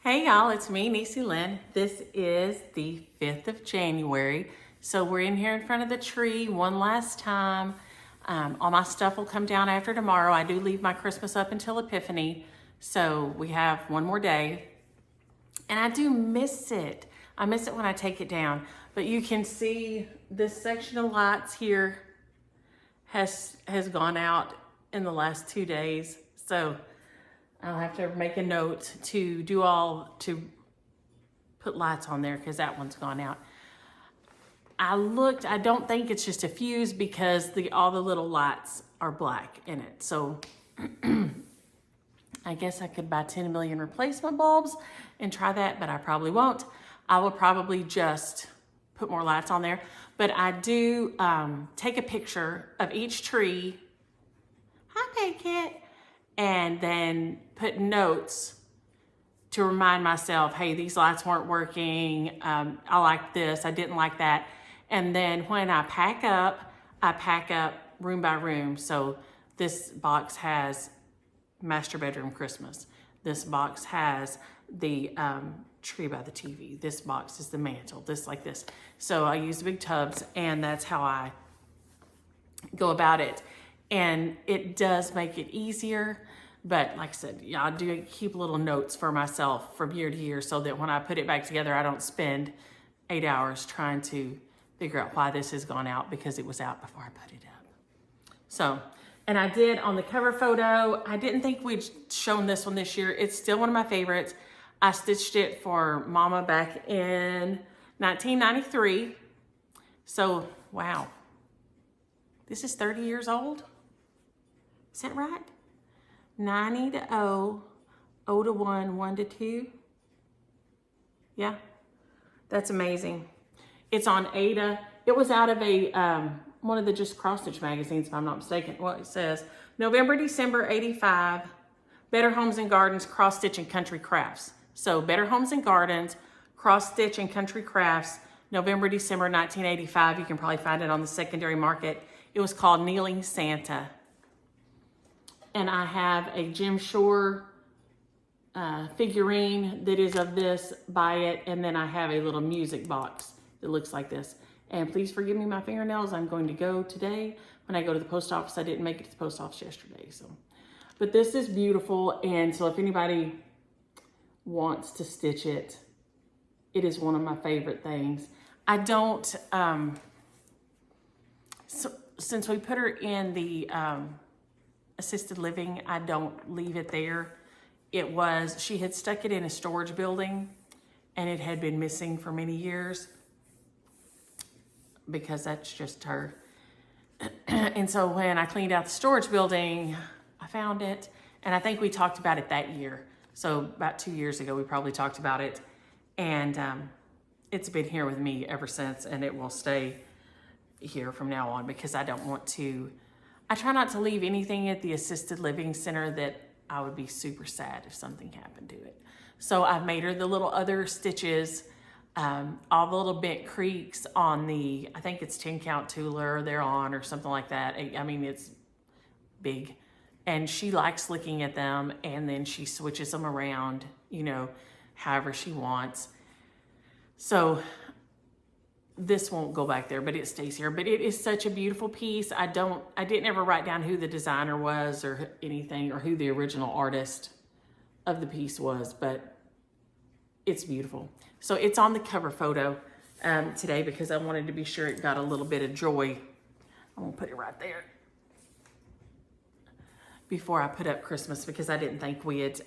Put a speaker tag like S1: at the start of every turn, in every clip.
S1: Hey y'all, it's me, Niecy Lynn. This is the 5th of January. So we're in here in front of the tree one last time. All my stuff will come down after tomorrow. I do leave my Christmas up until Epiphany. So we have one more day. And I do miss it. I miss it when I take it down. But you can see this section of lights here has gone out in the last 2 days. So I'll have to make a note to put lights on there because that one's gone out. I don't think it's just a fuse because all the little lights are black in it. So I guess I could buy 10 million replacement bulbs and try that, but I probably won't. I will probably just put more lights on there. But I do take a picture of each tree. Hi, Pet Kit. And then put notes to remind myself, hey, these lights weren't working. I like this, I didn't like that. And then when I pack up room by room. So this box has master bedroom Christmas. This box has the tree by the TV. This box is the mantle, this like this. So I use the big tubs and that's how I go about it. And it does make it easier. But like I said, yeah, I do keep little notes for myself from year to year so that when I put it back together, I don't spend 8 hours trying to figure out why this has gone out because it was out before I put it up. So, and I did on the cover photo, I didn't think we'd shown this one this year. It's still one of my favorites. I stitched it for Mama back in 1993. So, wow. This is 30 years old. Is that right? 90 to 0, 0 to 1, 1 to 2. Yeah, that's amazing. It's on Ada. It was out of a one of the just cross stitch magazines, if I'm not mistaken. Well, it says November, December '85, Better Homes and Gardens, cross stitch and country crafts. So Better Homes and Gardens, cross stitch and country crafts, November, December 1985. You can probably find it on the secondary market. It was called Kneeling Santa. And I have a Jim Shore figurine that is of this, buy it. And then I have a little music box that looks like this. And please forgive me my fingernails. I'm going to go today when I go to the post office. I didn't make it to the post office yesterday. But this is beautiful. And so if anybody wants to stitch it, it is one of my favorite things. I don't, since we put her in the, assisted living, I don't leave it there. She had stuck it in a storage building and it had been missing for many years because that's just her. And so when I cleaned out the storage building, I found it. And I think we talked about it that year. So about 2 years ago, we probably talked about it. And it's been here with me ever since, and it will stay here from now on because I don't want to, I try not to leave anything at the assisted living center that I would be super sad if something happened to it. So I've made her the little other stitches, all the little bent creeks on the, I think it's 10 count Tooler they're on or something like that. I mean, it's big. And she likes looking at them and then she switches them around, however she wants. So this won't go back there, but it stays here. But it is such a beautiful piece. I didn't ever write down who the designer was or anything or who the original artist of the piece was, but it's beautiful. So it's on the cover photo today because I wanted to be sure it got a little bit of joy. I'm gonna put it right there before I put up Christmas because I didn't think we had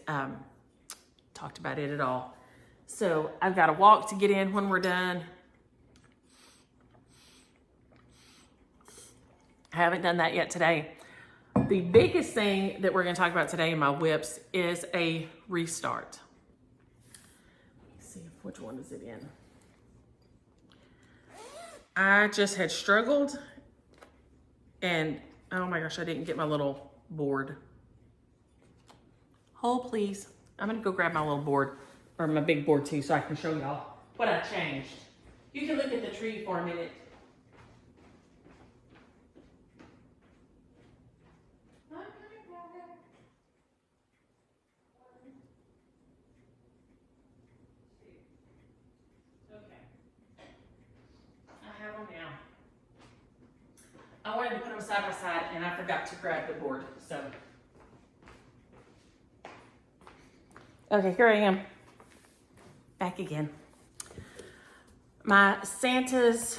S1: talked about it at all. So I've got to walk to get in when we're done. I haven't done that yet today. The biggest thing that we're going to talk about today in my whips is a restart. Let's see, which one is it in? I just had struggled and oh my gosh, I didn't get my little board. Hold please. I'm going to go grab my little board or my big board too so I can show y'all what I changed. You can look at the tree for a minute. and I forgot to grab the board, so. Okay, here I am, back again. My Santa's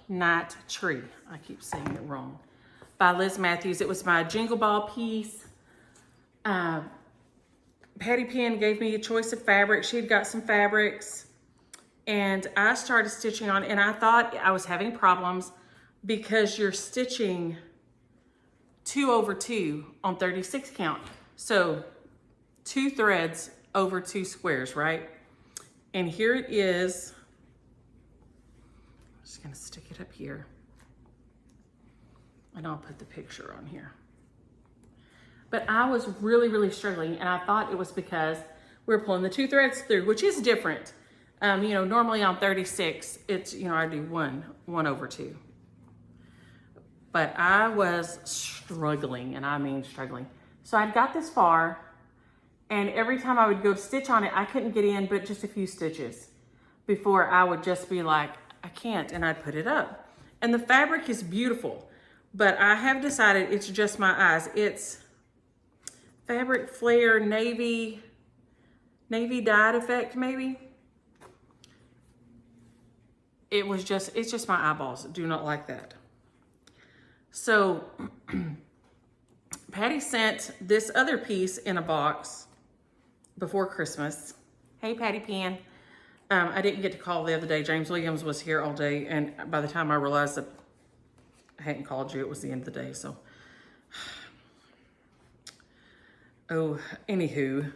S1: Night Tree, I keep saying it wrong, by Liz Matthews. It was my Jingle Ball piece. Patty Penn gave me a choice of fabric. She had got some fabrics, and I started stitching on, and I thought I was having problems because you're stitching 2 over 2 on 36 count. So 2 threads over 2 squares, right? And here it is. I'm just gonna stick it up here. And I'll put the picture on here. But I was really, really struggling, and I thought it was because we were pulling the 2 threads through, which is different. You know, normally on 36, it's, you know, I do 1 over 2. But I was struggling, and I mean struggling. So I'd got this far, and every time I would go stitch on it, I couldn't get in but just a few stitches before I would just be like, I can't, and I'd put it up. And the fabric is beautiful, but I have decided it's just my eyes. It's Fabric Flare navy dyed effect, maybe. It's just my eyeballs. Do not like that. So Patty sent this other piece in a box before Christmas. Hey, Patty Penn. I didn't get to call the other day. James Williams was here all day, and by the time I realized that I hadn't called you, it was the end of the day, so. Oh, anywho,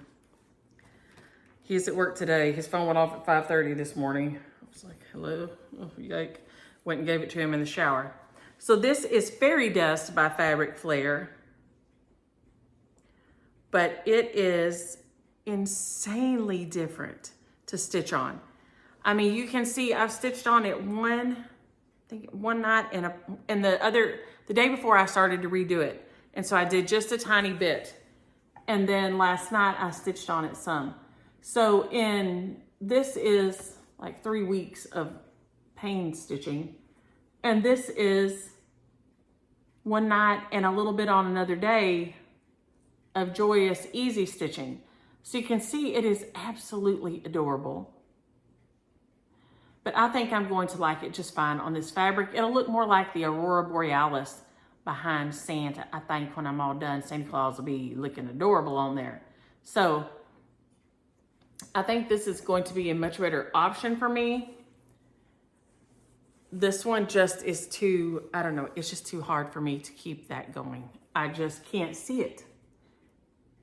S1: he's at work today. His phone went off at 5:30 this morning. I was like, hello, oh, yike. Went and gave it to him in the shower. So this is Fairy Dust by Fabric Flare, but it is insanely different to stitch on. I mean, you can see I've stitched on it one night and the day before I started to redo it. And so I did just a tiny bit. And then last night I stitched on it some. So this is like 3 weeks of pain stitching. And this is one night and a little bit on another day of joyous, easy stitching. So you can see it is absolutely adorable. But I think I'm going to like it just fine on this fabric. It'll look more like the Aurora Borealis behind Santa. I think when I'm all done, Santa Claus will be looking adorable on there. So I think this is going to be a much better option for me. This one just is too, I don't know, it's just too hard for me to keep that going. I just can't see it.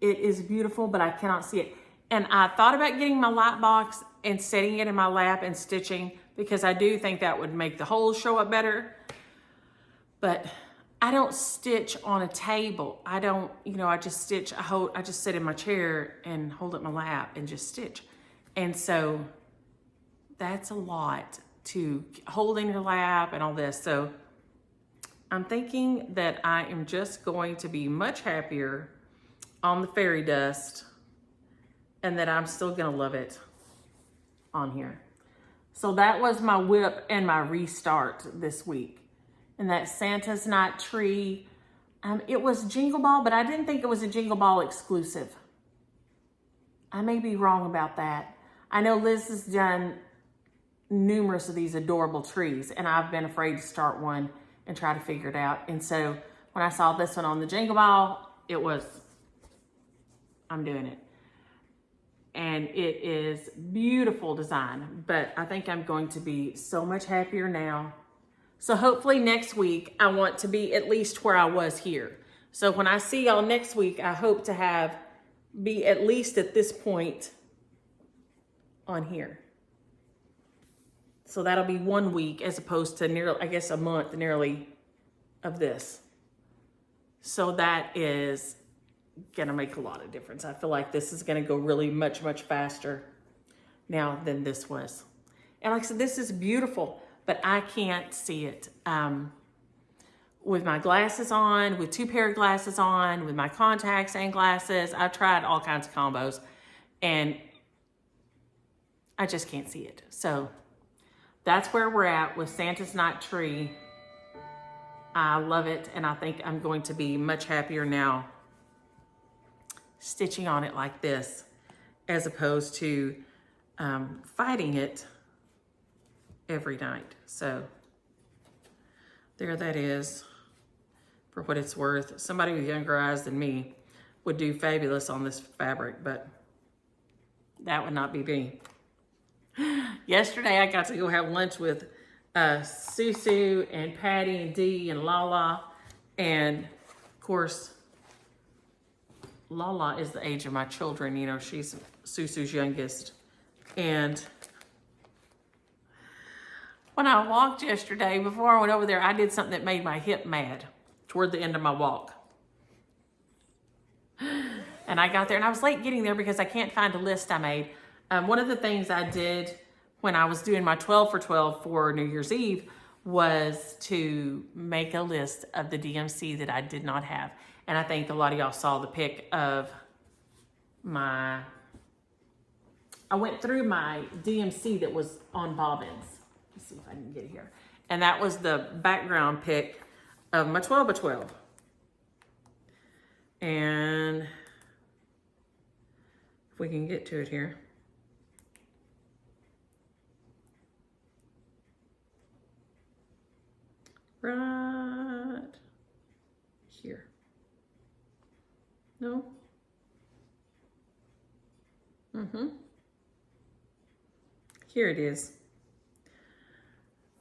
S1: It is beautiful, but I cannot see it. And I thought about getting my light box and setting it in my lap and stitching, because I do think that would make the holes show up better. But I don't stitch on a table. I don't, you know, I just stitch, I just sit in my chair and hold it in my lap and just stitch. And so that's a lot to hold in your lap and all this. So I'm thinking that I am just going to be much happier on the Fairy Dust, and that I'm still gonna love it on here. So that was my whip and my restart this week. And that Santa's Night Tree, it was Jingle Ball, but I didn't think it was a Jingle Ball exclusive. I may be wrong about that. I know Liz has done numerous of these adorable trees, and I've been afraid to start one and try to figure it out. And so when I saw this one on the Jingle Ball, it was, I'm doing it. And it is beautiful design, but I think I'm going to be so much happier now. So hopefully next week, I want to be at least where I was here. So when I see y'all next week, I hope to be at least at this point on here. So that'll be 1 week as opposed to nearly, I guess, a month nearly of this. So that is gonna make a lot of difference. I feel like this is gonna go really much, much faster now than this was. And like I said, this is beautiful, but I can't see it. With my glasses on, with 2 pair of glasses on, with my contacts and glasses, I've tried all kinds of combos, and I just can't see it. So that's where we're at with Santa's Night Tree I love it, and I think I'm going to be much happier now stitching on it like this as opposed to fighting it every night. So there that is, for what it's worth. Somebody with younger eyes than me would do fabulous on this fabric, but that would not be me. Yesterday I got to go have lunch with Susu and Patty and Dee and Lala, and of course Lala is the age of my children. You know, she's Susu's youngest. And when I walked yesterday, before I went over there, I did something that made my hip mad toward the end of my walk. And I got there, and I was late getting there because I can't find a list I made. One of the things I did when I was doing my 12 for 12 for New Year's Eve was to make a list of the DMC that I did not have. And I think a lot of y'all saw the pic of I went through my DMC that was on bobbins. Let's see if I can get it here. And that was the background pic of my 12 by 12. And if we can get to it here. Right here. No? Here it is.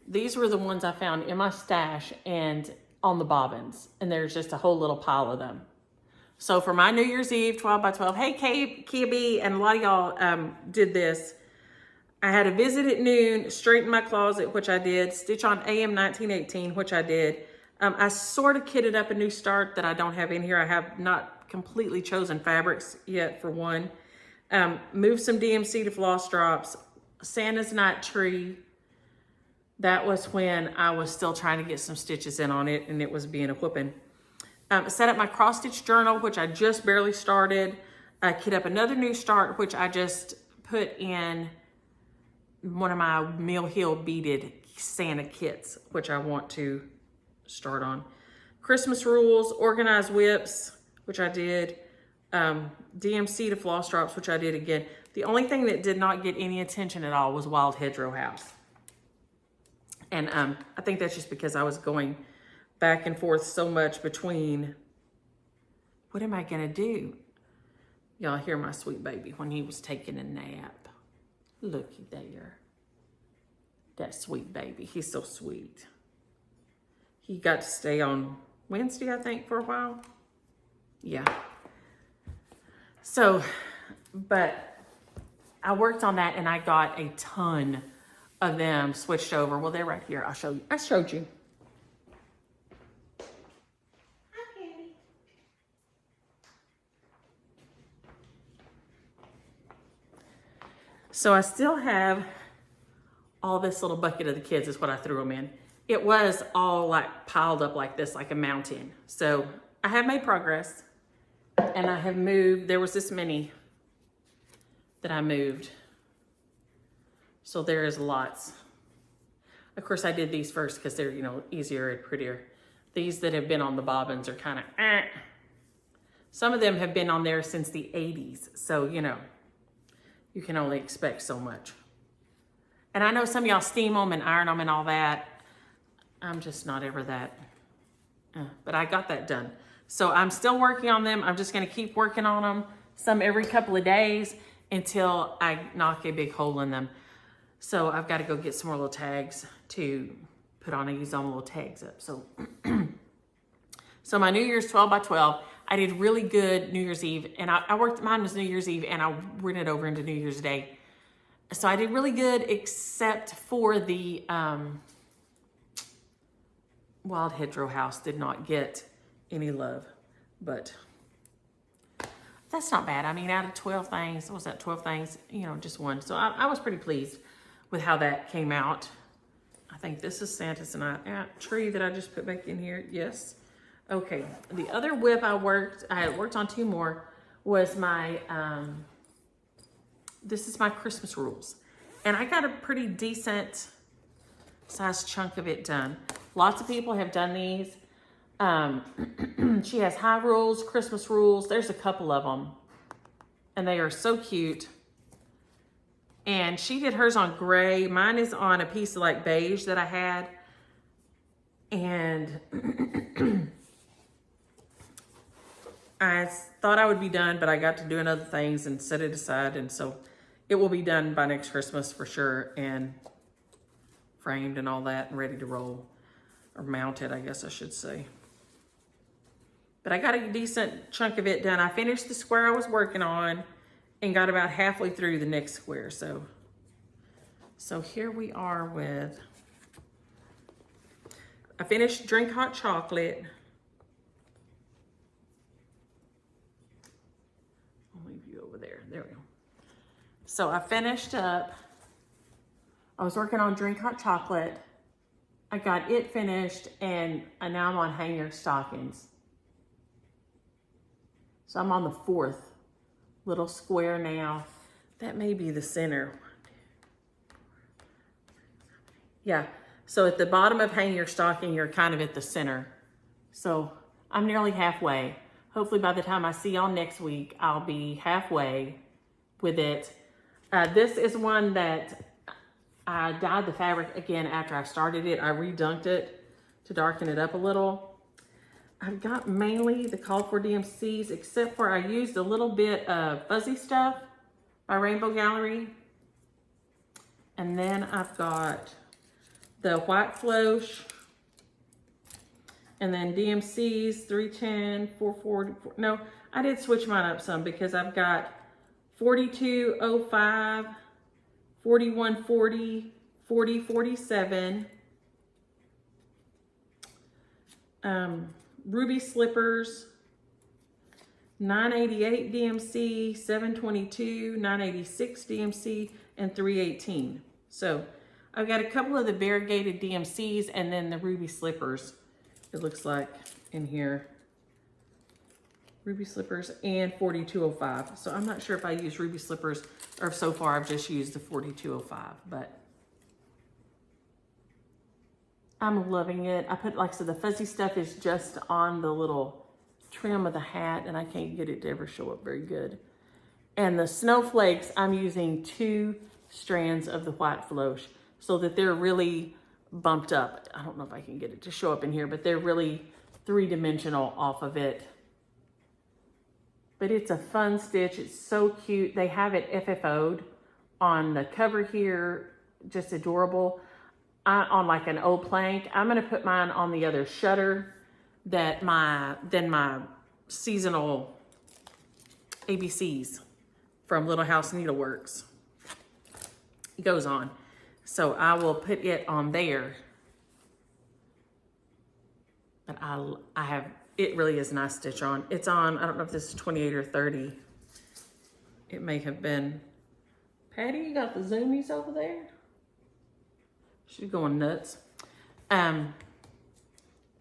S1: These were the ones I found in my stash and on the bobbins. And there's just a whole little pile of them. So for my New Year's Eve 12 by 12, hey Kia B, and a lot of y'all did this. I had a visit at noon, straighten my closet, which I did, stitch on AM 1918, which I did. I sort of kitted up a new start that I don't have in here. I have not completely chosen fabrics yet for one. Moved some DMC to floss drops, Santa's night tree. That was when I was still trying to get some stitches in on it, and it was being a whooping. Set up my cross stitch journal, which I just barely started. I kit up another new start, which I just put in one of my Mill Hill beaded Santa kits, which I want to start on. Christmas rules, organized whips, which I did. DMC to floss drops, which I did again. The only thing that did not get any attention at all was Wild Hedgerow House. And I think that's just because I was going back and forth so much between, what am I gonna do? Y'all hear my sweet baby when he was taking a nap. Looky there. That sweet baby. He's so sweet. He got to stay on Wednesday, I think, for a while. Yeah. So, but I worked on that and I got a ton of them switched over. Well, they're right here. I'll show you. I showed you. So I still have all this little bucket of the kids is what I threw them in. It was all like piled up like this, like a mountain. So I have made progress and I have moved. There was this many that I moved. So there is lots. Of course, I did these first because they're, you know, easier and prettier. These that have been on the bobbins are kind of Some of them have been on there since the 80s. So, you know, you can only expect so much. And I know some of y'all steam them and iron them and all that. I'm just not ever that. But I got that done. So I'm still working on them. I'm just going to keep working on them, some every couple of days until I knock a big hole in them. So I've got to go get some more little tags to put on and use all the little tags up. So, so my New Year's 12 by 12, I did really good New Year's Eve, and I worked, mine was New Year's Eve, and I ran it over into New Year's Day. So I did really good, except for the Wild Hedgerow House did not get any love, but that's not bad. I mean, out of 12 things, what was that, 12 things, you know, just one. So I was pretty pleased with how that came out. I think this is Santa's night tree that I just put back in here. Yes. Okay. The other whip I had worked on two more, was my, this is my Christmas rules. And I got a pretty decent sized chunk of it done. Lots of people have done these. She has high rules, Christmas rules. There's a couple of them. And they are so cute. And she did hers on gray. Mine is on a piece of like beige that I had. And I thought I would be done, but I got to doing other things and set it aside. And so it will be done by next Christmas for sure. And framed and all that and ready to roll. Or mounted, I guess I should say. But I got a decent chunk of it done. I finished the square I was working on and got about halfway through the next square. So here we are with, I finished Drink Hot Chocolate. I'll leave you over there. There we go. So I finished up, I was working on Drink Hot Chocolate. I got it finished and now I'm on Hanger Stockings. So I'm on the 4th little square now. That may be the center. Yeah, so at the bottom of Hang Your Stocking, you're kind of at the center. So I'm nearly halfway. Hopefully by the time I see y'all next week, I'll be halfway with it. This is one that I dyed the fabric again after I started it. I redunked it to darken it up a little. I've got mainly the called for DMCs, except for I used a little bit of Fuzzy Stuff by Rainbow Gallery. And then I've got the White Floss. And then DMCs, 310, 440. No, I did switch mine up some because I've got 4205, 4140, 4047. Ruby Slippers, 988 DMC, 722, 986 DMC, and 318. So I've got a couple of the variegated DMCs and then the Ruby Slippers, it looks like in here. Ruby Slippers and 4205. So I'm not sure if I use Ruby Slippers or if so far I've just used the 4205, but I'm loving it. I put, like I said, the Fuzzy Stuff is just on the little trim of the hat and I can't get it to ever show up very good. And the snowflakes, I'm using 2 strands of the White Floss so that they're really bumped up. I don't know if I can get it to show up in here, but they're really 3-dimensional off of it. But it's a fun stitch. It's so cute. They have it FFO'd on the cover here, just adorable. On like an old plank. I'm gonna put mine on the other shutter that my seasonal ABCs from Little House Needleworks goes on. So I will put it on there. But I have, it really is a nice stitch on. It's on, I don't know if this is 28 or 30. It may have been. Patty, you got the zoomies over there? She's going nuts.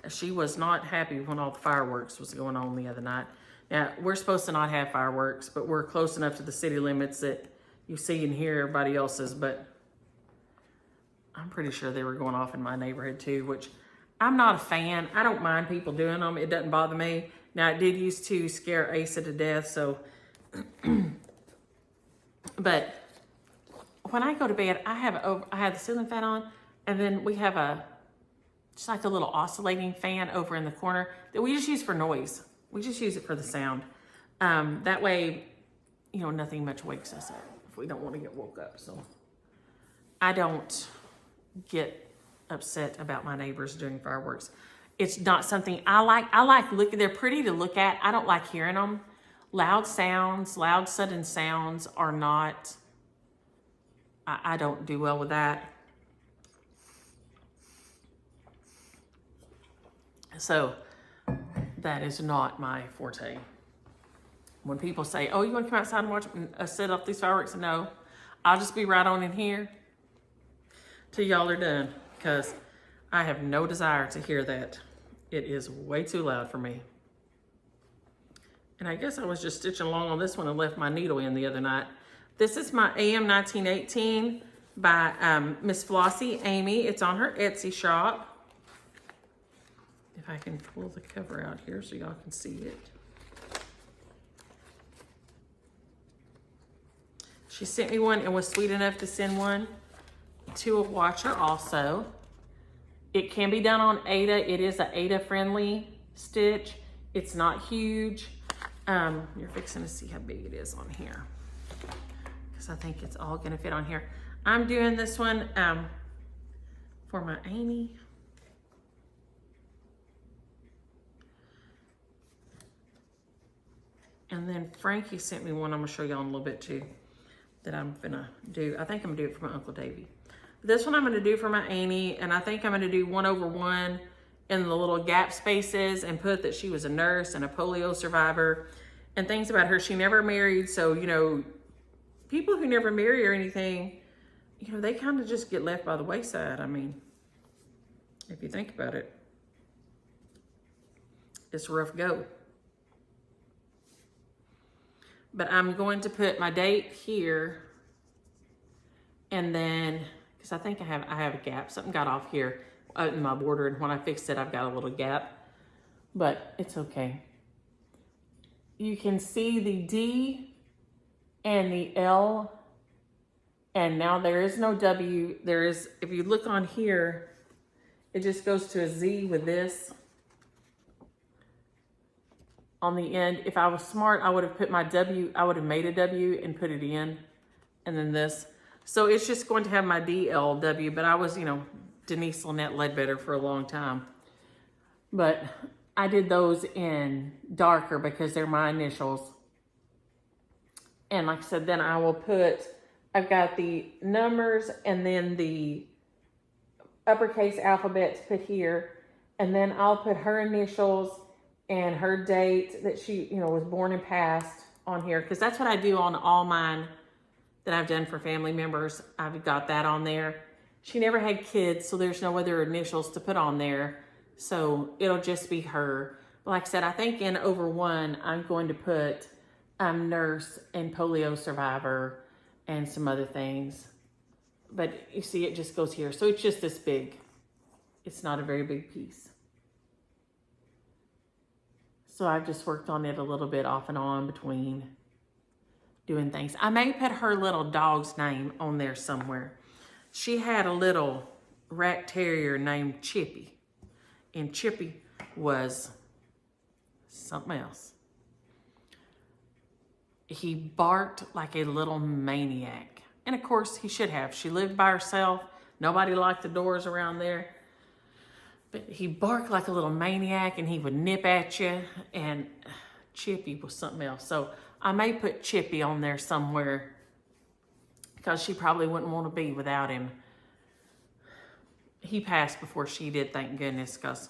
S1: She was not happy when all the fireworks was going on the other night. Now, we're supposed to not have fireworks, but we're close enough to the city limits that you see and hear everybody else's, but I'm pretty sure they were going off in my neighborhood too, which I'm not a fan. I don't mind people doing them. It doesn't bother me. Now, it did used to scare Asa to death, so, but when I go to bed, I have the ceiling fan on, and then we have just like a little oscillating fan over in the corner that we just use for noise. We just use it for the sound. That way, you know, nothing much wakes us up if we don't want to get woke up. So I don't get upset about my neighbors doing fireworks. It's not something I like. I like looking, they're pretty to look at. I don't like hearing them. Loud sounds, loud sudden sounds are not, I don't do well with that. So that is not my forte. When people say, oh, you want to come outside and watch set up these fireworks? No, I'll just be right on in here till y'all are done, because I have no desire to hear that. It is way too loud for me. And I guess I was just stitching along on this one and left my needle in the other night. This is my AM 1918 by Miss Flossie Amy. It's on her Etsy shop. if I can pull the cover out here so y'all can see it. She sent me one and was sweet enough to send one to a watcher also. It can be done on Ada. It is an Ada friendly stitch. It's not huge. You're fixing to see how big it is on here, because I think it's all gonna fit on here. I'm doing this one for my Amy. And then Frankie sent me one I'm gonna show y'all in a little bit too, that I'm gonna do. I think I'm gonna do it for my Uncle Davy. This one I'm gonna do for my Amy, and I think I'm gonna do 1/1 in the little gap spaces and put that she was a nurse and a polio survivor and things about her. She never married, so, you know, people who never marry or anything, you know, they kind of just get left by the wayside. I mean, if you think about it, it's a rough go. But I'm going to put my date here, and then, because I think I have a gap. Something got off here in my border, and when I fixed it, I've got a little gap, but it's okay. You can see the D and the L, and now there is no W. There is, if you look on here, it just goes to a Z with this on the end. If I was smart, I would have put my W, I would have made a W and put it in, and then this. So it's just going to have my DLW, but I was, you know, Denise Lynette Ledbetter for a long time. But I did those in darker because they're my initials. And like I said, then I will put, I've got the numbers and then the uppercase alphabet to put here. And then I'll put her initials and her date that she, you know, was born and passed on here. Because that's what I do on all mine that I've done for family members. I've got that on there. She never had kids, so there's no other initials to put on there. So it'll just be her. But like I said, I think in over 1, I'm going to put nurse and polio survivor and some other things. But you see, it just goes here. So it's just this big. It's not a very big piece. So I've just worked on it a little bit off and on between doing things. I may put her little dog's name on there somewhere. She had a little rat terrier named Chippy, and Chippy was something else. He barked like a little maniac. And of course he should have. She lived by herself. Nobody locked the doors around there. But he barked like a little maniac, and he would nip at you, and Chippy was something else. So I may put Chippy on there somewhere, because she probably wouldn't want to be without him. He passed before she did, thank goodness, because,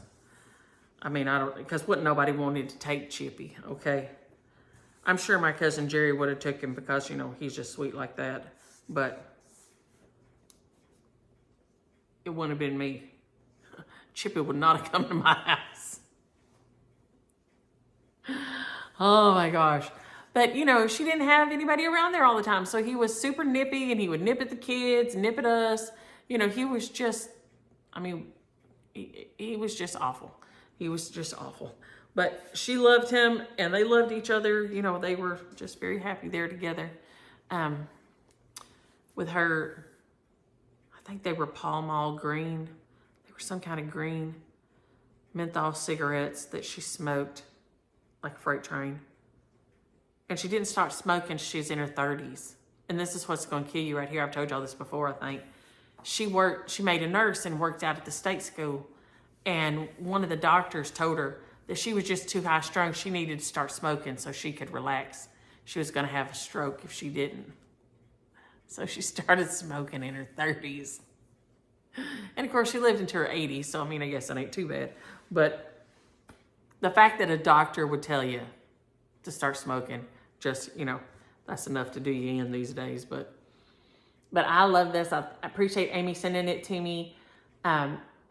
S1: I mean, because wouldn't nobody wanted to take Chippy, okay? I'm sure my cousin Jerry would have took him because, you know, he's just sweet like that, but it wouldn't have been me. Chippy would not have come to my house. Oh my gosh. But, you know, she didn't have anybody around there all the time. So he was super nippy, and he would nip at the kids, nip at us. You know, he was just, I mean, he was just awful. He was just awful. But she loved him, and they loved each other. You know, they were just very happy there together. With her, I think they were Pall Mall green. They were some kind of green menthol cigarettes that she smoked like a freight train. And she didn't start smoking, she's in her 30s. And this is what's going to kill you right here. I've told y'all this before, I think. She made a nurse and worked out at the state school. And one of the doctors told her that she was just too high strung. She needed to start smoking so she could relax. She was going to have a stroke if she didn't. So she started smoking in her 30s. And of course, she lived into her 80s. So, I mean, I guess that ain't too bad. But the fact that a doctor would tell you to start smoking, just, you know, that's enough to do you in these days. But I love this. I appreciate Amy sending it to me.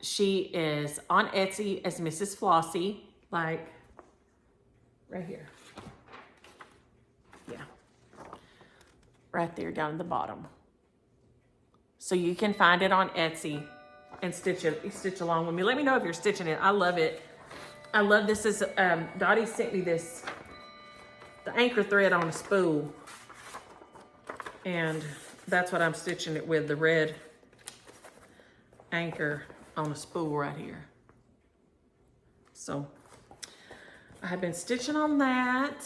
S1: She is on Etsy as Mrs. Flossie, like right here. Yeah. Right there down at the bottom. So you can find it on Etsy and stitch along with me. Let me know if you're stitching it. I love it. I love this. Is Dottie sent me this, the anchor thread on a spool. And that's what I'm stitching it with, the red anchor on a spool right here. So I have been stitching on that.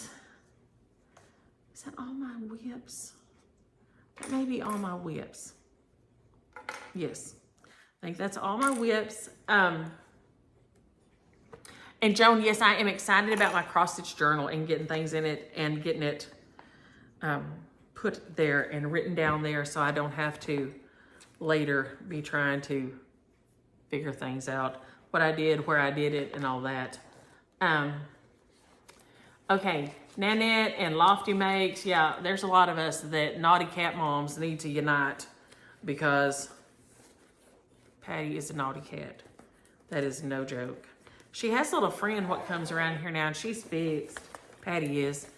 S1: Is that all my whips? That may be all my whips. Yes, I think that's all my whips. And Joan, yes, I am excited about my cross stitch journal and getting things in it and getting it put there and written down there, so I don't have to later be trying to figure things out, what I did, where I did it, and all that. Okay, Nanette and Lofty Makes. Yeah, there's a lot of us that naughty cat moms need to unite because Patty is a naughty cat. That is no joke. She has a little friend what comes around here now, and she's fixed. Patty is.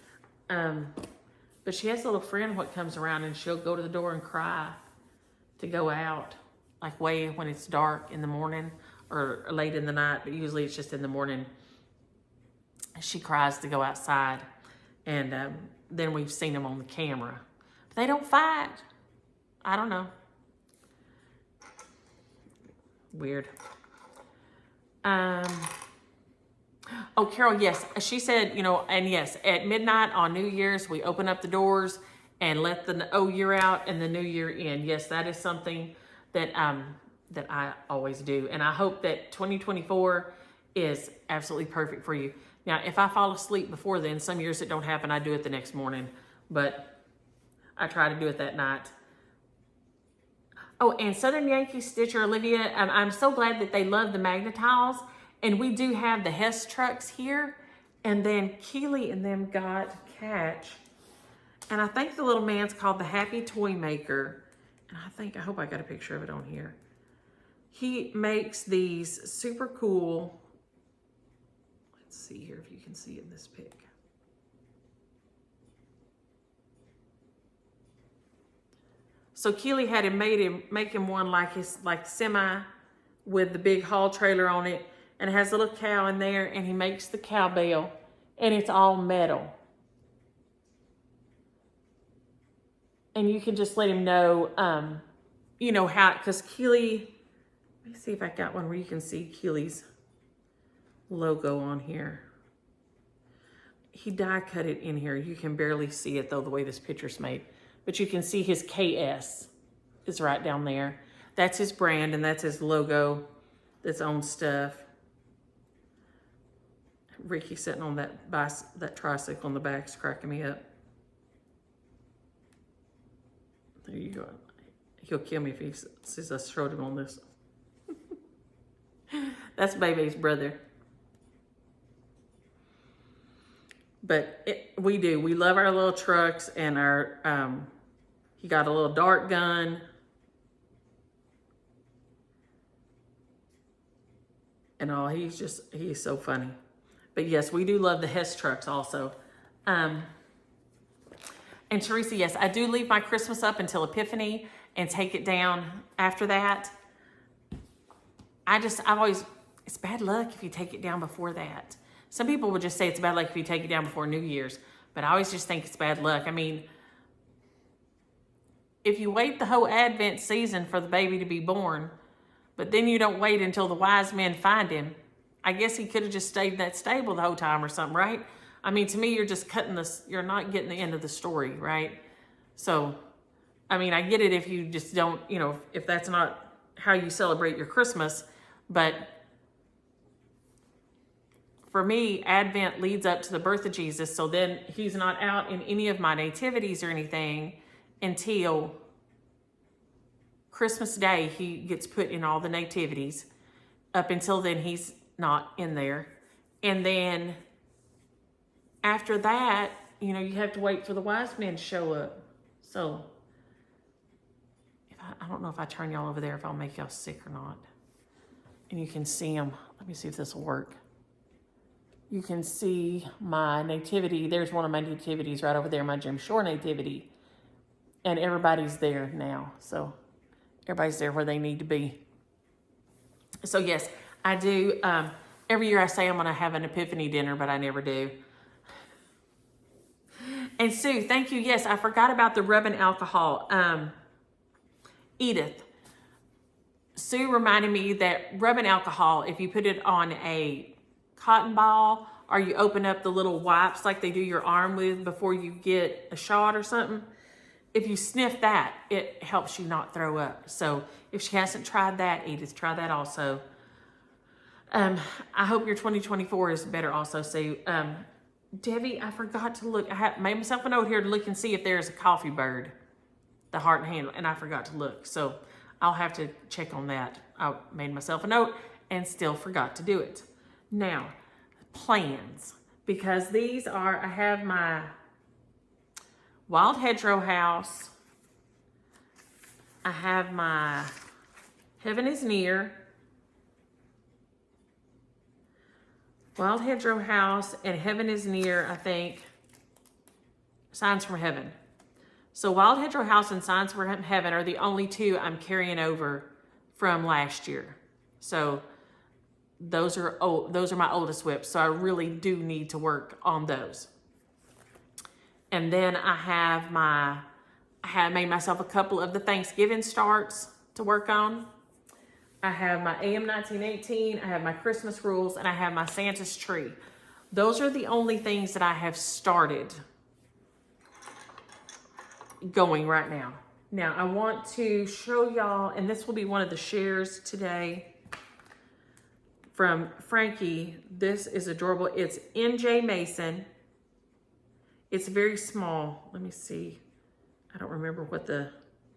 S1: But she has a little friend what comes around, and she'll go to the door and cry to go out, like way when it's dark in the morning or late in the night, but usually it's just in the morning. She cries to go outside, and then we've seen them on the camera. But they don't fight. I don't know. Weird. Oh, Carol, yes. She said, you know, and yes, at midnight on New Year's, we open up the doors and let the old year out and the new year in. Yes, that is something that that I always do. And I hope that 2024 is absolutely perfect for you. Now, if I fall asleep before then, some years it don't happen, I do it the next morning. But I try to do it that night. Oh, and Southern Yankee Stitcher, Olivia, I'm so glad that they love the Magnetiles. And we do have the Hess trucks here. And then Keely and them got Catch. And I think the little man's called the Happy Toy Maker. And I hope I got a picture of it on here. He makes these super cool. Let's see here if you can see it in this pic. So Keely had him make him one like his semi with the big haul trailer on it, and it has a little cow in there, and he makes the cowbell, and it's all metal. And you can just let him know, you know how, because Keely, let me see if I got one where you can see Keely's logo on here. He die cut it in here. You can barely see it though, the way this picture's made. But you can see his KS is right down there. That's his brand and that's his logo, that's own stuff. Ricky sitting on that tricycle in the back is cracking me up. There you go. He'll kill me if he sees us showed him on this. That's Baby's brother. But we do. We love our little trucks and our, he got a little dart gun. And all, he's so funny. But yes, we do love the Hess trucks also. And Teresa, yes, I do leave my Christmas up until Epiphany and take it down after that. I've always, it's bad luck if you take it down before that. Some people would just say it's bad luck if you take it down before New Year's, but I always just think it's bad luck. I mean, if you wait the whole Advent season for the baby to be born, but then you don't wait until the wise men find him, I guess he could have just stayed in that stable the whole time or something, right? I mean, to me, you're just cutting this, you're not getting the end of the story, right? So, I mean, I get it if you just don't, you know, if that's not how you celebrate your Christmas, but for me, Advent leads up to the birth of Jesus, so then he's not out in any of my nativities or anything until Christmas Day. He gets put in all the nativities. Up until then, he's not in there. And then after that, you know, you have to wait for the wise men to show up. So, I don't know if I turn y'all over there, if I'll make y'all sick or not. And you can see them. Let me see if this will work. You can see my nativity. There's one of my nativities right over there, my Jim Shore nativity. And everybody's there now. So everybody's there where they need to be. So yes, I do. Every year I say I'm going to have an epiphany dinner, but I never do. And Sue, thank you. Yes, I forgot about the rubbing alcohol. Edith, Sue reminded me that rubbing alcohol, if you put it on a cotton ball or you open up the little wipes like they do your arm with before you get a shot or something, if you sniff that, it helps you not throw up. So if she hasn't tried that, Edith, try that also. I hope your 2024 is better also, Sue. Debbie, I forgot to look. I made myself a note here to look and see if there's a coffee bird, the heart and handle, and I forgot to look. So I'll have to check on that. I made myself a note and still forgot to do it. Now, plans, because these are, I have my wild hedgerow house. I have my Heaven is Near, Wild Hedgerow House, and Heaven is Near, I think, Signs from Heaven. So Wild Hedgerow House and Signs from Heaven are the only two I'm carrying over from last year. So those are my oldest whips. So I really do need to work on those. And then I have made myself a couple of the Thanksgiving starts to work on. I have my AM 1918, I have my Christmas rules, and I have my Santa's tree. Those are the only things that I have started going right now. Now I want to show y'all, and this will be one of the shares today from Frankie. This is adorable. It's NJ Mason. It's very small. Let me see. I don't remember what the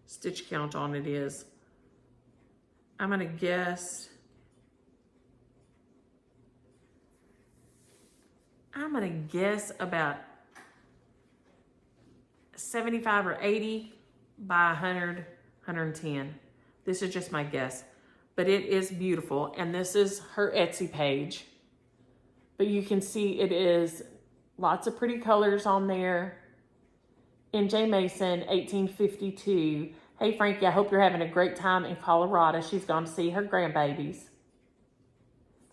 S1: stitch count on it is. I'm going to guess. About 75 or 80 by 100, 110. This is just my guess. But it is beautiful. And this is her Etsy page. But you can see it is lots of pretty colors on there. N.J. Mason, 1852. Hey, Frankie, I hope you're having a great time in Colorado. She's gone to see her grandbabies.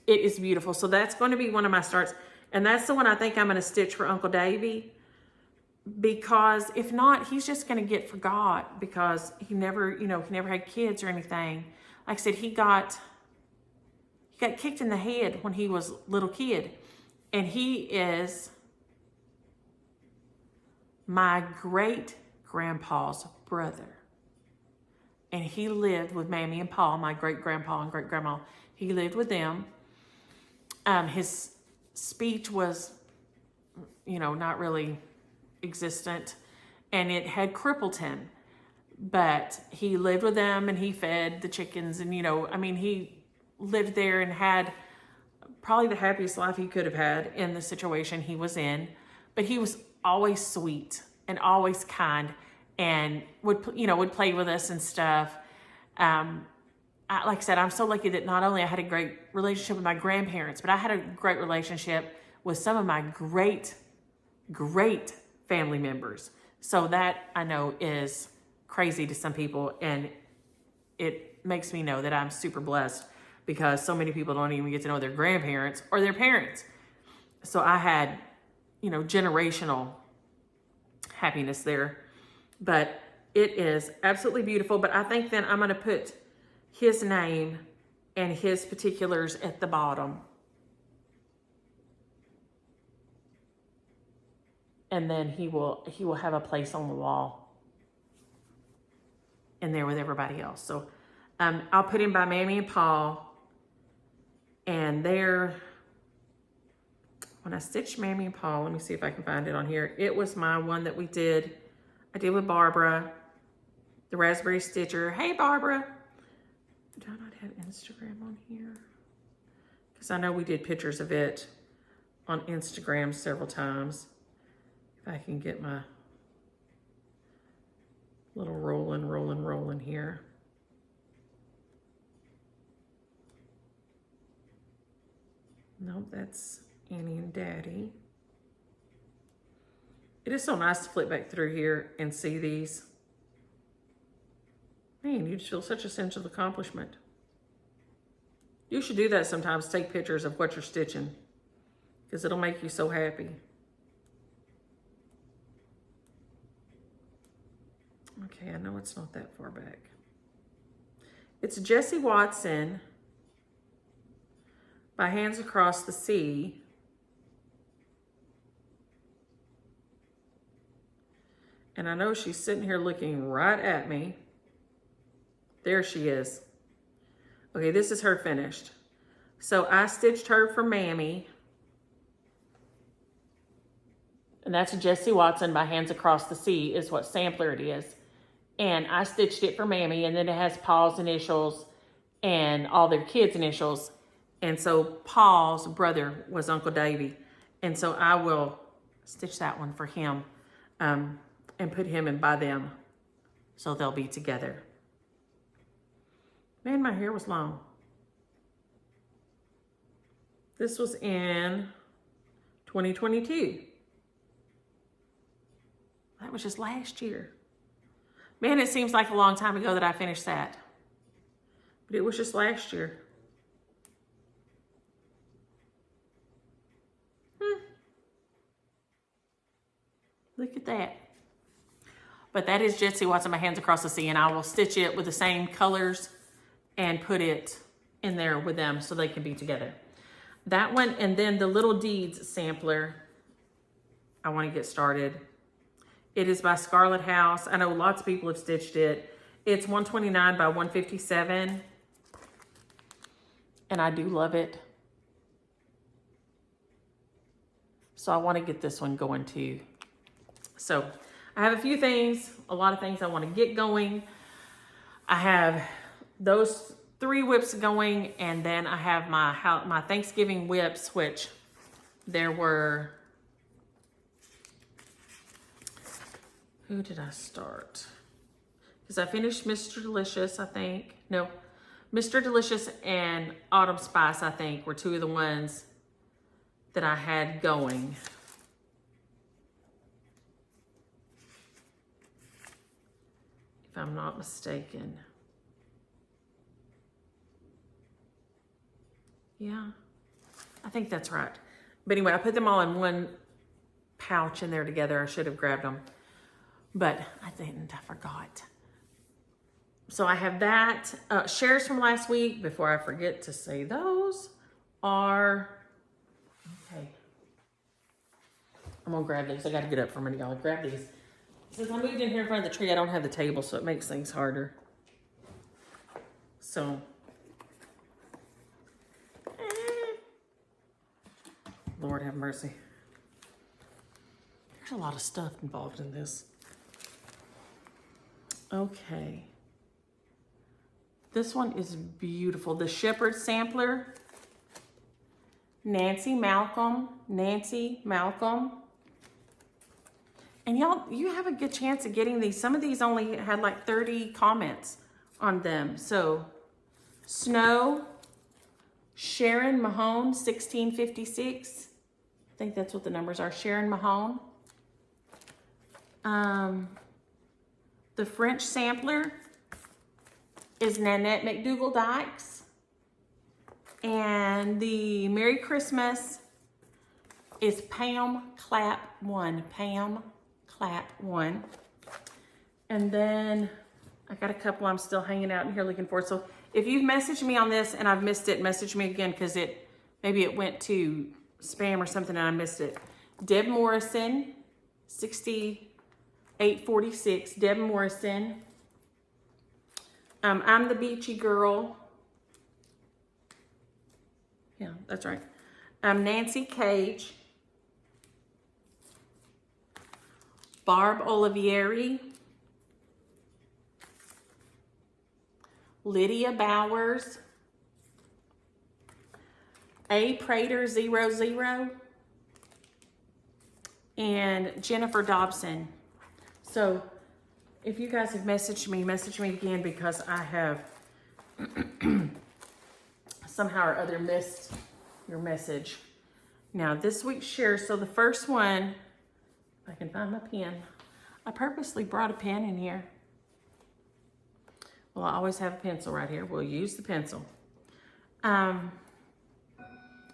S1: It is beautiful. So that's going to be one of my starts. And that's the one I think I'm going to stitch for Uncle Davy. Because if not, he's just going to get forgot because he never had kids or anything. Like I said, he got kicked in the head when he was a little kid. And he is my great-grandpa's brother. And he lived with Mammy and Paul, my great-grandpa and great-grandma. He lived with them. His speech was, not really existent. And it had crippled him. But he lived with them and he fed the chickens. And, he lived there and had probably the happiest life he could have had in the situation he was in. But he was always sweet and always kind. And would play with us and stuff. Like I said, I'm so lucky that not only I had a great relationship with my grandparents, but I had a great relationship with some of my great family members. So that I know is crazy to some people, and it makes me know that I'm super blessed because so many people don't even get to know their grandparents or their parents. So I had, generational happiness there. But it is absolutely beautiful. But I think then I'm going to put his name and his particulars at the bottom. And then he will have a place on the wall in there with everybody else. So I'll put him by Mammy and Paul. And there, when I stitched Mammy and Paul, let me see if I can find it on here. It was my one that I did with Barbara, the Raspberry Stitcher. Hey, Barbara. Do I not have Instagram on here? Because I know we did pictures of it on Instagram several times. If I can get my little rolling here. Nope, that's Annie and Daddy. It is so nice to flip back through here and see these. Man, you just feel such a sense of accomplishment. You should do that sometimes, take pictures of what you're stitching, because it'll make you so happy. Okay, I know it's not that far back. It's Jessie Watson by Hands Across the Sea. And I know she's sitting here looking right at me. There she is. Okay, this is her finished. So I stitched her for Mammy. And that's Jessie Watson by Hands Across the Sea is what sampler it is. And I stitched it for Mammy, and then it has Paul's initials and all their kids' initials. And so Paul's brother was Uncle Davy. And so I will stitch that one for him and put him in by them so they'll be together. Man, my hair was long. This was in 2022. That was just last year. Man, it seems like a long time ago that I finished that. But it was just last year. Look at that. But that is Jessie Watson, My Hands Across the Sea, and I will stitch it with the same colors and put it in there with them so they can be together. That one, and then the Little Deeds sampler, I want to get started. It is by Scarlet House. I know lots of people have stitched it. It's 129 by 157. And I do love it. So I want to get this one going too. So I have a few things, a lot of things I want to get going. I have those 3 whips going, and then I have my Thanksgiving whips, which there were, who did I start? Because I finished Mr. Delicious, I think. No, Mr. Delicious and Autumn Spice, I think, were 2 of the ones that I had going. If I'm not mistaken. Yeah, I think that's right. But anyway, I put them all in one pouch in there together. I should have grabbed them, but I didn't, I forgot. So I have that. Shares from last week, before I forget to say those, are, okay. I'm gonna grab these. I gotta get up for a minute, y'all. Grab these. Since I moved in here in front of the tree, I don't have the table, so it makes things harder. So, Lord have mercy. There's a lot of stuff involved in this. Okay. This one is beautiful. The Shepherd Sampler. Nancy Malcolm. And y'all, you have a good chance of getting these. Some of these only had like 30 comments on them. So, Snow, Sharon Mahone, 1656. I think that's what the numbers are. Sharon Mahone. The French Sampler is Nanette McDougall Dykes. And the Merry Christmas is Pam Clap 1. Pam Clap 1. And then I got a couple I'm still hanging out in here looking for. So if you've messaged me on this and I've missed it, message me again, because maybe it went to spam or something and I missed it. Deb Morrison, 6846. Deb Morrison. I'm the Beachy Girl. Yeah, that's right. Nancy Cage. Barb Olivieri. Lydia Bowers. A Prater 00. And Jennifer Dobson. So if you guys have message me again, because I have somehow or other missed your message. Now this week's share, so the first one, if I can find my pen. I purposely brought a pen in here. Well, I always have a pencil right here. We'll use the pencil.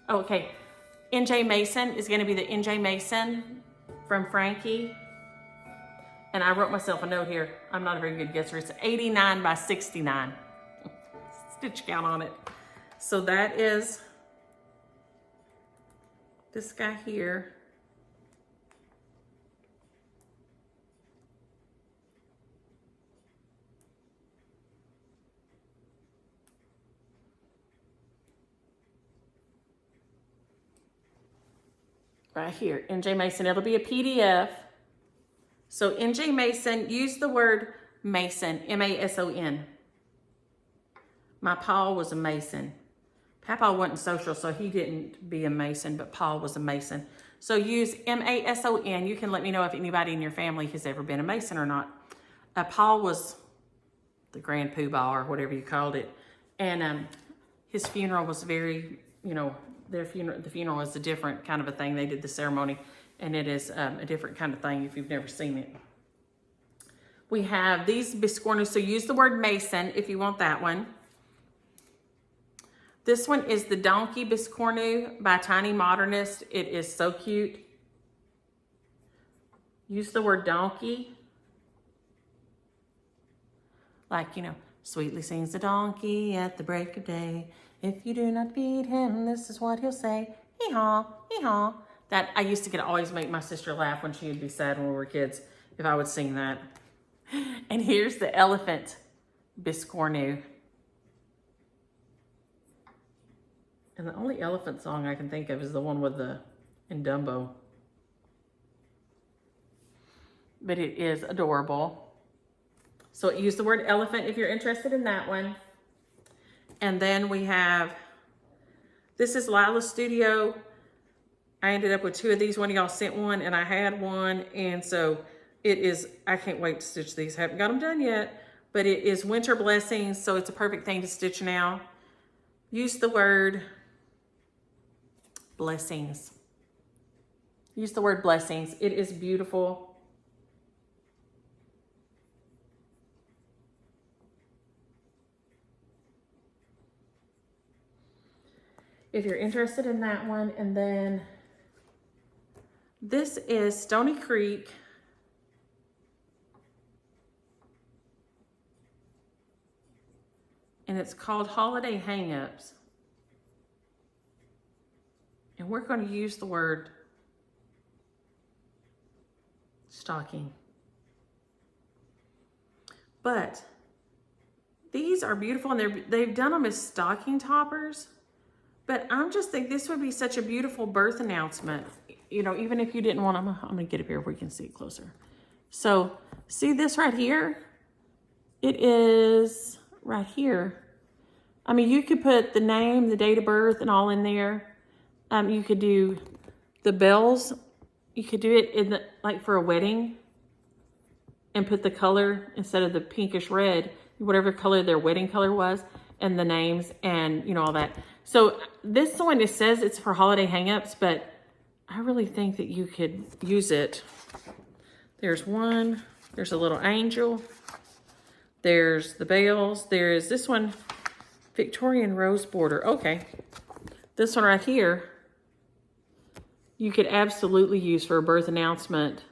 S1: Okay, NJ Mason is gonna be the NJ Mason from Frankie. And I wrote myself a note here. I'm not a very good guesser. It's 89 by 69. Stitch count on it. So that is this guy here. Right here, NJ Mason. It'll be a PDF. So NJ Mason, use the word Mason, M-A-S-O-N. My Paul was a Mason. Papa wasn't social, so he didn't be a Mason, but Paul was a Mason. So use M-A-S-O-N. You can let me know if anybody in your family has ever been a Mason or not. Paul was the grand poobah or whatever you called it. And his funeral was very, you know, the funeral is a different kind of a thing. They did the ceremony, and it is a different kind of thing if you've never seen it. We have these biscornu, so use the word Mason if you want that one. This one is the Donkey Biscornu by Tiny Modernist. It is so cute. Use the word donkey. Like, you know, sweetly sings the donkey at the break of day. If you do not feed him, this is what he'll say. Hee-haw, hee-haw. That I used to always make my sister laugh when she would be sad when we were kids, if I would sing that. And here's the Elephant Biscornu. And the only elephant song I can think of is the one with in Dumbo. But it is adorable. So use the word elephant if you're interested in that one. And then we have, this is Lila's Studio. I ended up with 2 of these. One of y'all sent one and I had one. And so it is, I can't wait to stitch these. I haven't got them done yet, but it is Winter Blessings. So it's a perfect thing to stitch now. Use the word blessings. Use the word blessings. It is beautiful. If you're interested in that one. And then this is Stony Creek. And it's called Holiday Hang-Ups. And we're going to use the word stocking. But these are beautiful, and they've done them as stocking toppers. But I'm just think this would be such a beautiful birth announcement. You know, even if you didn't want them, I'm going to get up here where we can see it closer. So see this right here? It is right here. I mean, you could put the name, the date of birth, and all in there. You could do the bells. You could do it in like for a wedding, and put the color instead of the pinkish red, whatever color their wedding color was, and the names, and you know, all that. So this one, it says it's for holiday hang-ups, but I really think that you could use it. There's one. There's a little angel. There's the bells. There's this one, Victorian rose border. Okay. This one right here, you could absolutely use for a birth announcement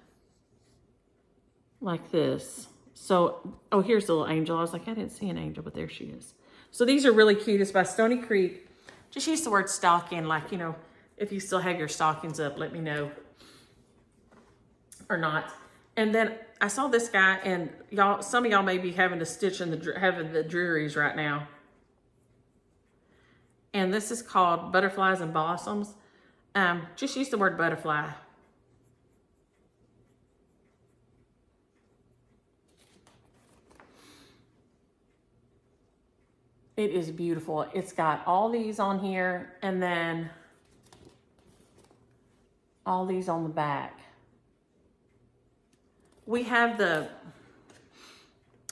S1: like this. So, oh, here's the little angel. I was like, I didn't see an angel, but there she is. So these are really cute. It's by Stony Creek. Just use the word stocking, like, you know, if you still have your stockings up, let me know. Or not. And then I saw this guy, and y'all, some of y'all may be having to stitch in having the Druries right now. And this is called Butterflies and Blossoms. Just use the word butterfly. It is beautiful. It's got all these on here, and then all these on the back. We have the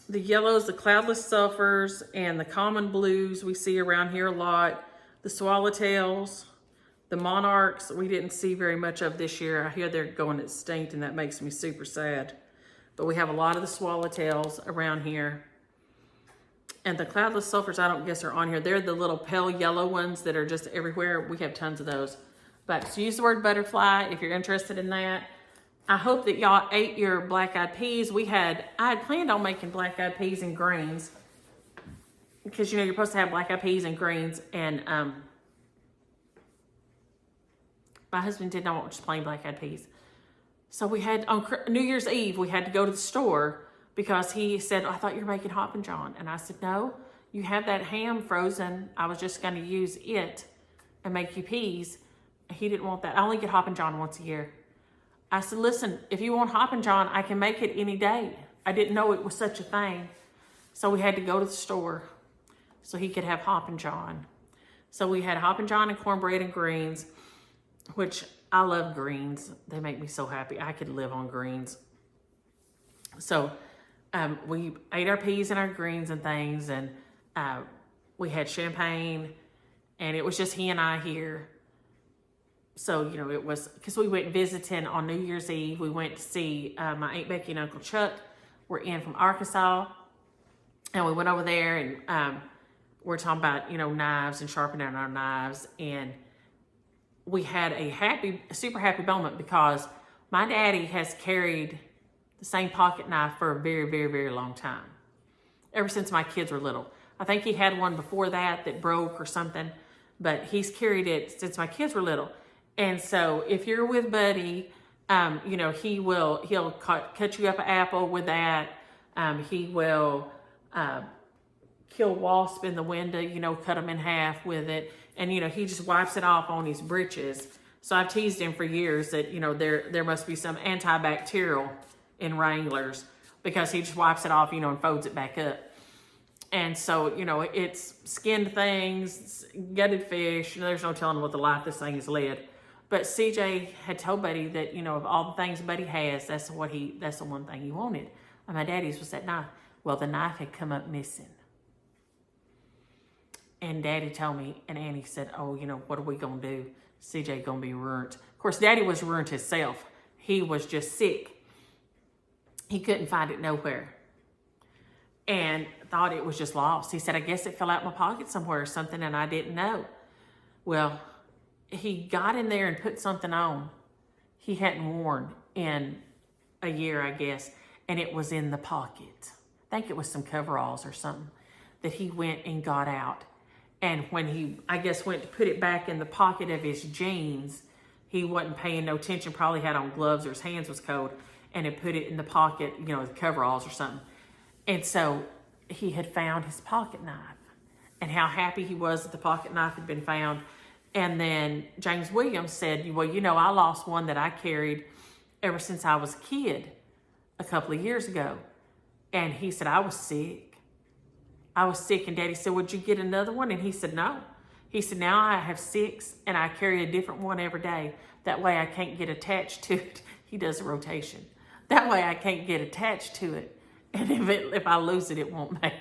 S1: yellows, the cloudless sulfurs, and the common blues we see around here a lot. The swallowtails, the monarchs, we didn't see very much of this year. I hear they're going extinct, and that makes me super sad. But we have a lot of the swallowtails around here. And the cloudless sulfurs, I don't guess are on here. They're the little pale yellow ones that are just everywhere. We have tons of those. But so use the word butterfly if you're interested in that. I hope that y'all ate your black-eyed peas. I had planned on making black-eyed peas and greens. Because, you know, you're supposed to have black-eyed peas and greens. And my husband did not want just plain black-eyed peas. So we had, on New Year's Eve, we had to go to the store because he said, I thought you were making Hoppin' John. And I said, no, you have that ham frozen. I was just going to use it and make you peas. He didn't want that. I only get Hoppin' John once a year. I said, listen, if you want Hoppin' John, I can make it any day. I didn't know it was such a thing. So we had to go to the store so he could have Hoppin' John. So we had Hoppin' John and cornbread and greens, which I love greens. They make me so happy. I could live on greens. So we ate our peas and our greens and things, and we had champagne, and it was just he and I here. So, you know, it was, because we went visiting on New Year's Eve. We went to see my Aunt Becky and Uncle Chuck were in from Arkansas, and we went over there, and we're talking about, you know, knives and sharpening our knives, and we had a super happy moment because my daddy has carried the same pocket knife for a very, very, very long time. Ever since my kids were little. I think he had one before that broke or something, but he's carried it since my kids were little. And so if you're with Buddy, you know, he'll cut you up an apple with that. He will kill wasp in the window, you know, cut them in half with it. And, you know, he just wipes it off on his britches. So I've teased him for years that, you know, there must be some antibacterial in Wranglers because he just wipes it off, you know, and folds it back up. And so, you know, it's skinned things, gutted fish. You know, there's no telling what the life this thing has led. But CJ had told Buddy that, you know, of all the things Buddy has, that's the one thing he wanted. And my daddy's was that knife. Well, the knife had come up missing. And Daddy told me, and Annie said, oh, you know, what are we going to do? CJ going to be ruined. Of course, Daddy was ruined himself. He was just sick. He couldn't find it nowhere. And thought it was just lost. He said, I guess it fell out my pocket somewhere or something, and I didn't know. Well, he got in there and put something on he hadn't worn in a year, I guess, and it was in the pocket. I think it was some coveralls or something that he went and got out. And when he, I guess, went to put it back in the pocket of his jeans, he wasn't paying no attention, probably had on gloves or his hands was cold, and had put it in the pocket, you know, with coveralls or something. And so he had found his pocket knife, and how happy he was that the pocket knife had been found. And then James Williams said, well, you know, I lost one that I carried ever since I was a kid a couple of years ago. And he said, I was sick. And Daddy said, would you get another one? And he said, no. He said, now I have 6 and I carry a different one every day. That way I can't get attached to it. He does a rotation. That way I can't get attached to it. And if I lose it, it won't make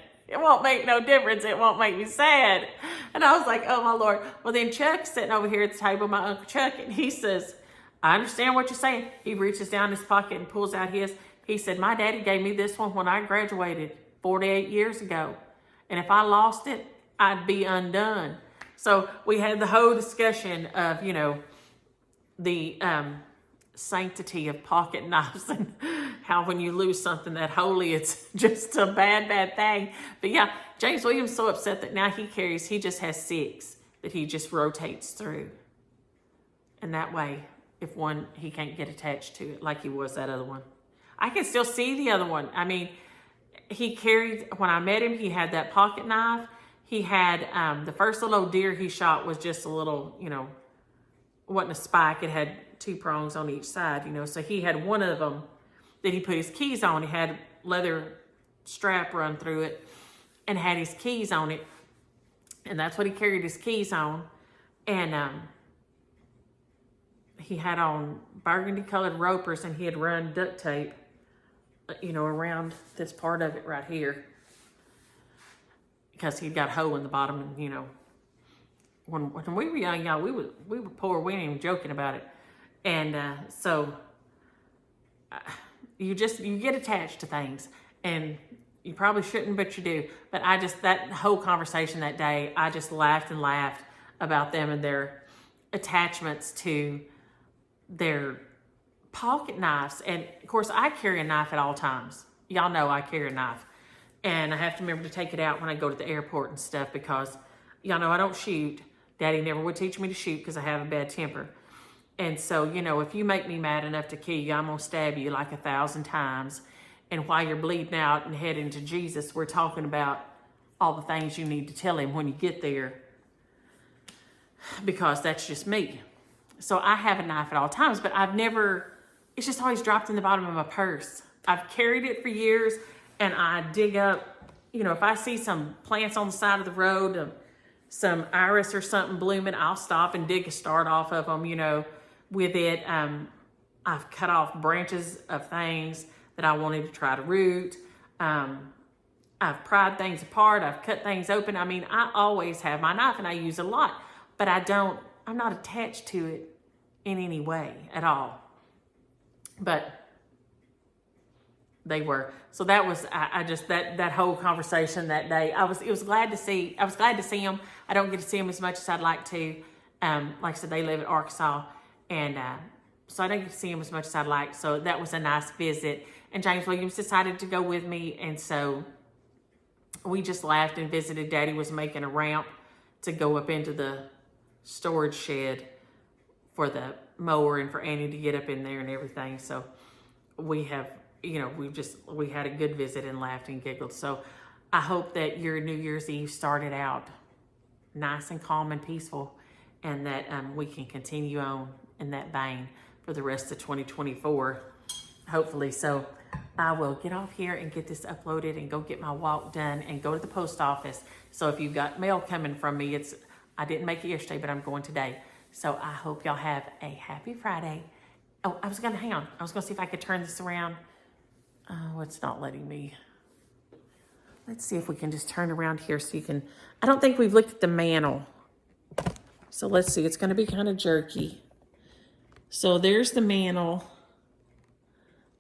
S1: no difference. It won't make me sad. And I was like, oh my Lord. Well, then Chuck's sitting over here at the table, my Uncle Chuck, and he says, I understand what you're saying. He reaches down his pocket and pulls out his. He said, my daddy gave me this one when I graduated 48 years ago. And if I lost it, I'd be undone. So we had the whole discussion of, you know, the sanctity of pocket knives and how when you lose something that holy, it's just a bad thing. But yeah, James Williams is so upset that now he just has 6 that he just rotates through. And that way, if one, he can't get attached to it like he was that other one. I can still see the other one. I mean, he carried, when I met him, he had that pocket knife. He had, the first little deer he shot was just a little, you know, wasn't a spike. It had 2 prongs on each side, you know. So he had one of them that he put his keys on. He had leather strap run through it and had his keys on it. And that's what he carried his keys on. And he had on burgundy colored ropers, and he had run duct tape, you know, around this part of it right here, because he'd got a hole in the bottom. And, you know, when we were young, y'all, we were poor. We ain't even joking about it. And so you get attached to things, and You probably shouldn't, but you do. But that whole conversation that day, I just laughed and laughed about them and their attachments to their pocket knives. And of course, I carry a knife at all times. Y'all know I carry a knife. And I have to remember to take it out when I go to the airport and stuff because y'all know I don't shoot. Daddy never would teach me to shoot because I have a bad temper. And so, you know, if you make me mad enough to kill you, I'm going to stab you like 1,000 times. And while you're bleeding out and heading to Jesus, we're talking about all the things you need to tell him when you get there, because that's just me. So I have a knife at all times, but it's just always dropped in the bottom of my purse. I've carried it for years, and I dig up, you know, if I see some plants on the side of the road, some iris or something blooming, I'll stop and dig a start off of them, you know, with it. I've cut off branches of things that I wanted to try to root. I've pried things apart. I've cut things open. I mean, I always have my knife and I use it a lot, but I'm not attached to it in any way at all. But they were. So that was, I just, that whole conversation that day, I was glad to see them. I don't get to see them as much as I'd like to. Like I said, they live in Arkansas, and so I don't get to see them as much as I'd like. So that was a nice visit. And James Williams decided to go with me, and so we just laughed and visited. Daddy was making a ramp to go up into the storage shed for the mower and for Annie to get up in there and everything. So we have, you know, we had a good visit and laughed and giggled. So I hope that your New Year's Eve started out nice and calm and peaceful, and that we can continue on in that vein for the rest of 2024, hopefully. So I will get off here and get this uploaded and go get my walk done and go to the post office. So if you've got mail coming from me, I didn't make it yesterday, but I'm going today. So I hope y'all have a happy Friday. Oh, hang on. I was gonna see if I could turn this around. Oh, it's not letting me. Let's see if we can just turn around here so you can, I don't think we've looked at the mantle. So let's see, it's gonna be kind of jerky. So there's the mantle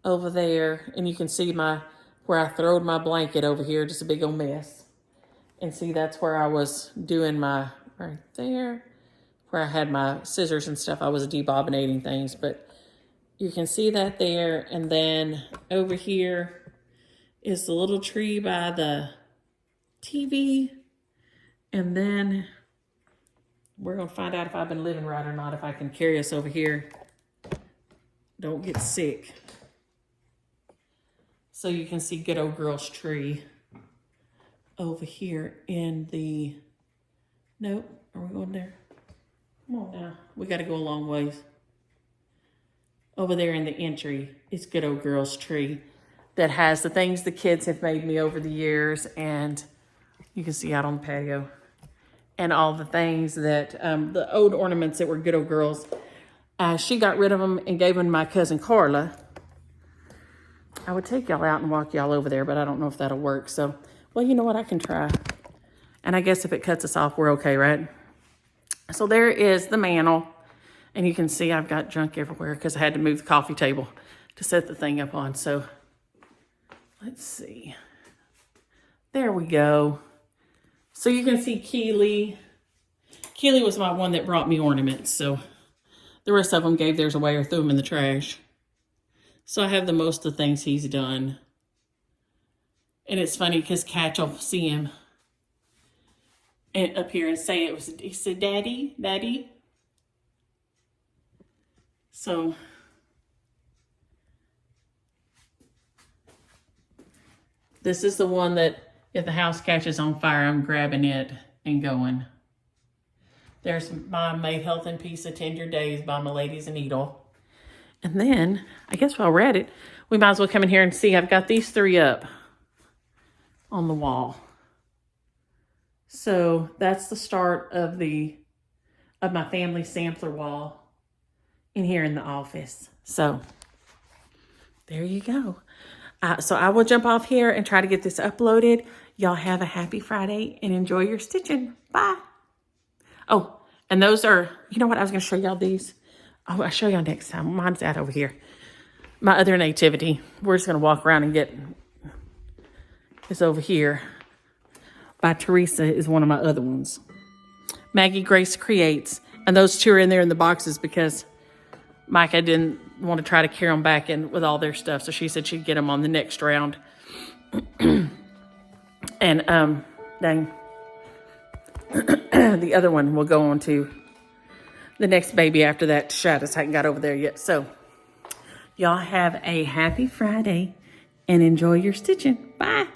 S1: over there, and you can see where I throwed my blanket over here, just a big old mess. And see, that's where I was doing right there, where I had my scissors and stuff. I was debobbinating things, but you can see that there. And then over here is the little tree by the TV. And then we're gonna find out if I've been living right or not, if I can carry us over here. Don't get sick. So you can see good old girl's tree over here in the, nope, are we going there? Come on now, we gotta go a long ways. Over there in the entry is good old girl's tree that has the things the kids have made me over the years, and you can see out on the patio, and all the things that, the old ornaments that were good old girls. She got rid of them and gave them to my cousin Carla. I would take y'all out and walk y'all over there, but I don't know if that'll work. So, well, you know what? I can try. And I guess if it cuts us off, we're okay, right? So there is the mantle. And you can see I've got junk everywhere because I had to move the coffee table to set the thing up on. So let's see. There we go. So you can see Keely. Keely was my one that brought me ornaments. So the rest of them gave theirs away or threw them in the trash. So I have the most of the things he's done. And it's funny because Catch will see him and up here and say he said, Daddy, Daddy. So this is the one that if the house catches on fire, I'm grabbing it and going. There's my May Health and Peace Attend Your Days by my Lady's Needle. And then, I guess while we're at it, we might as well come in here and see. I've got these 3 up on the wall. So that's the start of my family sampler wall in here in the office. So there you go. So I will jump off here and try to get this uploaded. Y'all have a happy Friday and enjoy your stitching. Bye. Oh, and those are, you know what? I was going to show y'all these. Oh, I'll show y'all next time. Mine's out over here. My other nativity. We're just going to walk around and is over here by Teresa is one of my other ones. Maggie Grace Creates. And those two are in there in the boxes because Micah didn't want to try to carry them back in with all their stuff. So she said she'd get them on the next round. And, dang. The other one will go on to the next baby after that. Shadows hadn't got over there yet. So y'all have a happy Friday and enjoy your stitching. Bye.